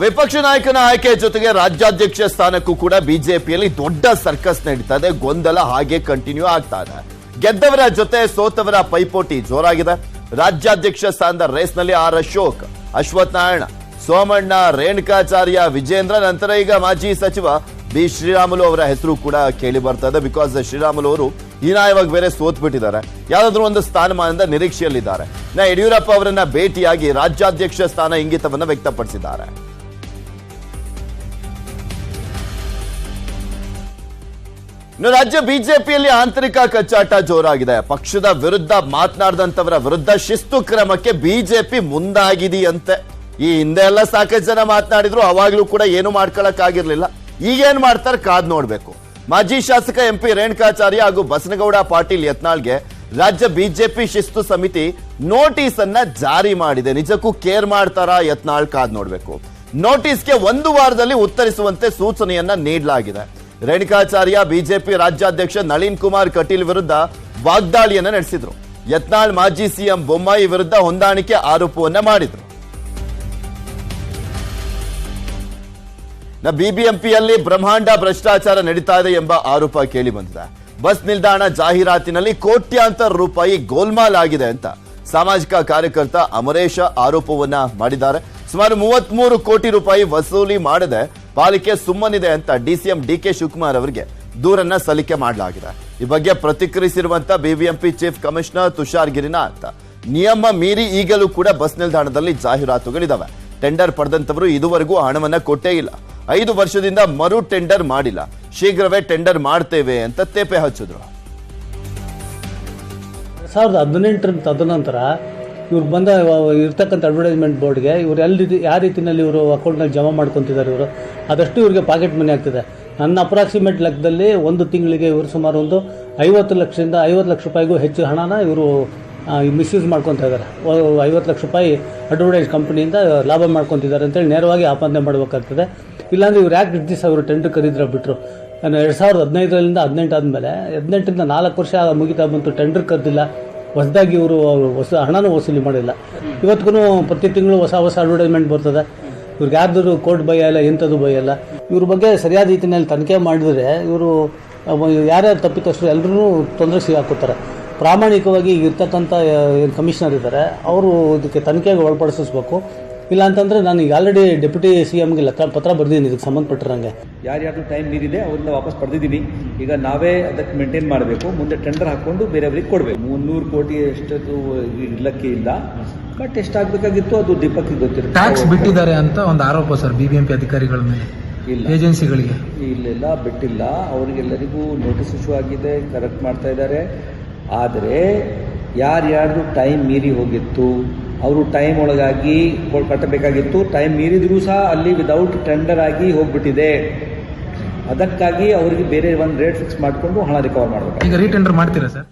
ವಿಪಕ್ಷ ನಾಯಕನ ಆಯ್ಕೆ ಜೊತೆಗೆ ರಾಜ್ಯಾಧ್ಯಕ್ಷ ಸ್ಥಾನಕ್ಕೂ ಕೂಡ ಬಿಜೆಪಿಯಲ್ಲಿ ದೊಡ್ಡ ಸರ್ಕಸ್ ನಡೀತಾ ಇದೆ. ಗೊಂದಲ ಹಾಗೆ ಕಂಟಿನ್ಯೂ ಆಗ್ತಾ ಇದೆ. ಗೆದ್ದವರ ಜೊತೆ ಸೋತವರ ಪೈಪೋಟಿ ಜೋರಾಗಿದೆ. ರಾಜ್ಯಾಧ್ಯಕ್ಷ ಸ್ಥಾನದ ರೇಸ್ನಲ್ಲಿ ಆರ್ ಅಶೋಕ್, ಅಶ್ವಥ್ ನಾರಾಯಣ, ಸೋಮಣ್ಣ, ರೇಣುಕಾಚಾರ್ಯ, ವಿಜೇಂದ್ರ, ನಂತರ ಈಗ ಮಾಜಿ ಸಚಿವ ಬಿ ಶ್ರೀರಾಮುಲು ಅವರ ಹೆಸರು ಕೂಡ ಕೇಳಿ ಬರ್ತಾ ಇದೆ. ಬಿಕಾಸ್ ಶ್ರೀರಾಮುಲು ಅವರು ಹೀನಾಯವಾಗಿ ಬೇರೆ ಸೋತ್ ಬಿಟ್ಟಿದ್ದಾರೆ. ಯಾವ್ದಾದ್ರು ಒಂದು ಸ್ಥಾನಮಾನದ ನಿರೀಕ್ಷೆಯಲ್ಲಿದ್ದಾರೆ. ಯಡಿಯೂರಪ್ಪ ಅವರನ್ನ ಭೇಟಿಯಾಗಿ ರಾಜ್ಯಾಧ್ಯಕ್ಷ ಸ್ಥಾನ ಇಂಗಿತವನ್ನ ವ್ಯಕ್ತಪಡಿಸಿದ್ದಾರೆ. ಇನ್ನು ರಾಜ್ಯ ಬಿಜೆಪಿಯಲ್ಲಿ ಆಂತರಿಕ ಕಚ್ಚಾಟ ಜೋರಾಗಿದೆ. ಪಕ್ಷದ ವಿರುದ್ಧ ಮಾತನಾಡಿದಂತವರ ವಿರುದ್ಧ ಶಿಸ್ತು ಕ್ರಮಕ್ಕೆ ಬಿಜೆಪಿ ಮುಂದಾಗಿದೆಯಂತೆ. ಈ ಹಿಂದೆ ಎಲ್ಲ ಸಾಕಷ್ಟು ಜನ ಮಾತನಾಡಿದ್ರು, ಅವಾಗ್ಲೂ ಕೂಡ ಏನು ಮಾಡ್ಕೊಳಕ್ ಆಗಿರ್ಲಿಲ್ಲ. ಈಗೇನ್ ಮಾಡ್ತಾರೆ ಕಾದ್ ನೋಡ್ಬೇಕು. ಮಾಜಿ ಶಾಸಕ ಎಂಪಿ ರೇಣುಕಾಚಾರ್ಯ ಹಾಗೂ ಬಸನಗೌಡ ಪಾಟೀಲ್ ಯತ್ನಾಳ್ಗೆ ರಾಜ್ಯ ಬಿಜೆಪಿ ಶಿಸ್ತು ಸಮಿತಿ ನೋಟಿಸ್ ಅನ್ನ ಜಾರಿ ಮಾಡಿದೆ. ನಿಜಕ್ಕೂ ಕೇರ್ ಮಾಡ್ತಾರಾ ಯತ್ನಾಳ್? ಕಾದ್ ನೋಡ್ಬೇಕು. ನೋಟಿಸ್ಗೆ 1 ವಾರದಲ್ಲಿ ಉತ್ತರಿಸುವಂತೆ ಸೂಚನೆಯನ್ನ ನೀಡಲಾಗಿದೆ. ರೇಣುಕಾಚಾರ್ಯ ಬಿಜೆಪಿ ರಾಜ್ಯಾಧ್ಯಕ್ಷ ನಳಿನ್ ಕುಮಾರ್ ಕಟೀಲ್ ವಿರುದ್ಧ ವಾಗ್ದಾಳಿಯನ್ನ ನಡೆಸಿದ್ರು. ಯತ್ನಾಳ್ ಮಾಜಿ ಸಿಎಂ ಬೊಮ್ಮಾಯಿ ವಿರುದ್ಧ ಹೊಂದಾಣಿಕೆ ಆರೋಪವನ್ನ ಮಾಡಿದ್ರು. ಬಿಬಿಎಂಪಿಯಲ್ಲಿ ಬ್ರಹ್ಮಾಂಡ ಭ್ರಷ್ಟಾಚಾರ ನಡೀತಾ ಇದೆ ಎಂಬ ಆರೋಪ ಕೇಳಿ ಬಂದಿದೆ. ಬಸ್ ನಿಲ್ದಾಣ ಜಾಹೀರಾತಿನಲ್ಲಿ ಕೋಟ್ಯಾಂತರ ರೂಪಾಯಿ ಗೋಲ್ಮಾಲ್ ಆಗಿದೆ ಅಂತ ಸಾಮಾಜಿಕ ಕಾರ್ಯಕರ್ತ ಅಮರೇಶ ಆರೋಪವನ್ನ ಮಾಡಿದ್ದಾರೆ. ಸುಮಾರು 33 ಕೋಟಿ ರೂಪಾಯಿ ವಸೂಲಿ ಮಾಡದೆ ಪಾಲಿಕೆ ಸುಮ್ಮನಿದೆ ಅಂತ ಡಿಸಿಎಂ ಡಿಕೆ ಶಿವಕುಮಾರ್ ಅವರಿಗೆ ದೂರನ್ನ ಸಲ್ಲಿಕೆ ಮಾಡಲಾಗಿದೆ. ಈ ಬಗ್ಗೆ ಪ್ರತಿಕ್ರಿಯಿಸಿರುವಂತ ಬಿಬಿಎಂಪಿ ಚೀಫ್ ಕಮಿಷನರ್ ತುಷಾರ್ ಗಿರಿನಾಥ್, ನಿಯಮ ಮೀರಿ ಈಗಲೂ ಕೂಡ ಬಸ್ ನಿಲ್ದಾಣದಲ್ಲಿ ಜಾಹೀರಾತುಗಳಿದಾವೆ. ಟೆಂಡರ್ ಪಡೆದಂತವರು ಇದುವರೆಗೂ ಹಣವನ್ನ ಕೊಟ್ಟೇ ಇಲ್ಲ. 5 ವರ್ಷದಿಂದ ಮರು ಟೆಂಡರ್ ಮಾಡಿಲ್ಲ. ಶೀಘ್ರವೇ ಟೆಂಡರ್ ಮಾಡ್ತೇವೆ ಅಂತ ತೇಪೆ ಹಚ್ಚಿದ್ರು. 2018 ತದನಂತರ ಇವ್ರು ಬಂದ ಇರ್ತಕ್ಕಂಥ ಅಡ್ವರ್ಟೈಸ್ಮೆಂಟ್ ಬೋರ್ಡ್ಗೆ ಇವ್ರು ಯಾವ ರೀತಿಯಲ್ಲಿ ಇವರು ಅಕೌಂಟ್ನಲ್ಲಿ ಜಮಾ ಮಾಡ್ಕೊತಿದ್ದಾರೆ, ಇವರು ಅದಷ್ಟು ಇವ್ರಿಗೆ ಪಾಕೆಟ್ ಮನಿ ಆಗ್ತಿದೆ. ನನ್ನ ಅಪ್ರಾಕ್ಸಿಮೇಟ್ ಲೆಕ್ಕದಲ್ಲಿ ಒಂದು ತಿಂಗಳಿಗೆ ಇವರು ಸುಮಾರು ಒಂದು 50 ಲಕ್ಷದಿಂದ 50 ಲಕ್ಷ ರೂಪಾಯಿಗೂ ಹೆಚ್ಚು ಹಣನ ಇವರು ಮಿಸ್ಯೂಸ್ ಮಾಡ್ಕೊತಾ ಇದ್ದಾರೆ. 50 ಲಕ್ಷ ರೂಪಾಯಿ ಅಡ್ವರ್ಟೈಸ್ ಕಂಪ್ನಿಯಿಂದ ಲಾಭ ಮಾಡ್ಕೊತಿದ್ದಾರೆ ಅಂತೇಳಿ ನೇರವಾಗಿ ಆಪಾದನೆ ಮಾಡಬೇಕಾಗ್ತದೆ. ಇಲ್ಲಾಂದರೆ ಇವ್ರು ಯಾಕೆ ದಿವಸ ಅವರು ಟೆಂಡರ್ ಕರೀದ್ರೆ ಬಿಟ್ಟರು. 2015ರಿಂದ 18 ಆದಮೇಲೆ 18ರಿಂದ 4 ವರ್ಷ ಮುಗಿತಾ ಬಂತು, ಟೆಂಡರ್ ಕರೆದಿಲ್ಲ. ಹೊಸದಾಗಿ ಇವರು ಹಣನೂ ವಸೂಲಿ ಮಾಡಿಲ್ಲ. ಇವತ್ತಿಗೂ ಪ್ರತಿ ತಿಂಗಳು ಹೊಸ ಅಡ್ವರ್ಟೈಸ್ಮೆಂಟ್ ಬರ್ತದೆ. ಇವ್ರಿಗೆ ಯಾರ್ದು ಕೋರ್ಟ್ ಭಯ ಇಲ್ಲ, ಎಂಥದ್ದು ಭಯ ಇಲ್ಲ. ಇವ್ರ ಬಗ್ಗೆ ಸರಿಯಾದ ರೀತಿಯಲ್ಲಿ ತನಿಖೆ ಮಾಡಿದ್ರೆ ಇವರು ಯಾರ್ಯಾರು ತಪ್ಪಿತಸ್ಥರು ಎಲ್ಲರೂ ತೊಂದರೆ ಸಿಗಾಕೋತಾರೆ. ಪ್ರಾಮಾಣಿಕವಾಗಿ ಇರ್ತಕ್ಕಂಥ ಕಮಿಷನರ್ ಇದ್ದಾರೆ, ಅವರು ಇದಕ್ಕೆ ತನಿಖೆಗೆ ಒಳಪಡಿಸಬೇಕು. ಇಲ್ಲ ಅಂತಂದರೆ ನಾನು ಈಗ ಆಲ್ರೆಡಿ ಡೆಪ್ಯೂಟಿ CMಗೆ ಪತ್ರ ಬರೆದಿದ್ದೀನಿ ಇದಕ್ಕೆ ಸಂಬಂಧಪಟ್ಟಿರಂಗೆ. ಯಾರ್ಯಾರು ಟೈಮ್ ಮೀರಿದೆ ಅವರಿಂದ ವಾಪಸ್ ಪಡೆದಿದ್ದೀನಿ. ಈಗ ನಾವೇ ಅದಕ್ಕೆ ಮೇಂಟೈನ್ ಮಾಡಬೇಕು. ಮುಂದೆ ಟೆಂಡರ್ ಹಾಕ್ಕೊಂಡು ಬೇರೆಯವ್ರಿಗೆ ಕೊಡಬೇಕು. 300 ಕೋಟಿ ಎಷ್ಟದು ಇರ್ಲಕ್ಕೆ ಇಲ್ಲ, ಬಟ್ ಎಷ್ಟಾಗಬೇಕಾಗಿತ್ತು ಅದು ದೀಪಕ್ಗೆ ಗೊತ್ತಿರುತ್ತೆ. ಟ್ಯಾಕ್ಸ್ ಬಿಟ್ಟಿದ್ದಾರೆ ಅಂತ ಒಂದು ಆರೋಪ ಸರ್ ಬಿಬಿಎಂಪಿ ಅಧಿಕಾರಿಗಳ ಮೇಲೆ, ಇಲ್ಲ ಏಜೆನ್ಸಿಗಳಿಗೆ. ಇಲ್ಲೆಲ್ಲ ಬಿಟ್ಟಿಲ್ಲ. ಅವರಿಗೆಲ್ಲರಿಗೂ ನೋಟಿಸ್ ಇಶ್ಯೂ ಆಗಿದೆ, ಕರೆಕ್ಟ್ ಮಾಡ್ತಾ ಇದ್ದಾರೆ. ಆದರೆ ಯಾರ್ಯಾರ್ದು ಟೈಮ್ ಮೀರಿ ಹೋಗಿತ್ತು, ಅವರು ಟೈಮ್ ಒಳಗಾಗಿ ಕಟ್ಟಬೇಕಾಗಿತ್ತು. ಟೈಮ್ ಮೀರಿದ್ರೂ ಸಹ ಅಲ್ಲಿ ವಿದೌಟ್ ಟೆಂಡರ್ ಆಗಿ ಹೋಗ್ಬಿಟ್ಟಿದೆ. ಅದಕ್ಕಾಗಿ ಅವರಿಗೆ ಬೇರೆ ಒಂದು ರೇಟ್ ಫಿಕ್ಸ್ ಮಾಡಿಕೊಂಡು ಹಣ ರಿಕವರ್ ಮಾಡಬೇಕು. ಈಗ ರೀಟೆಂಡರ್ ಮಾಡ್ತೀರಾ ಸರ್?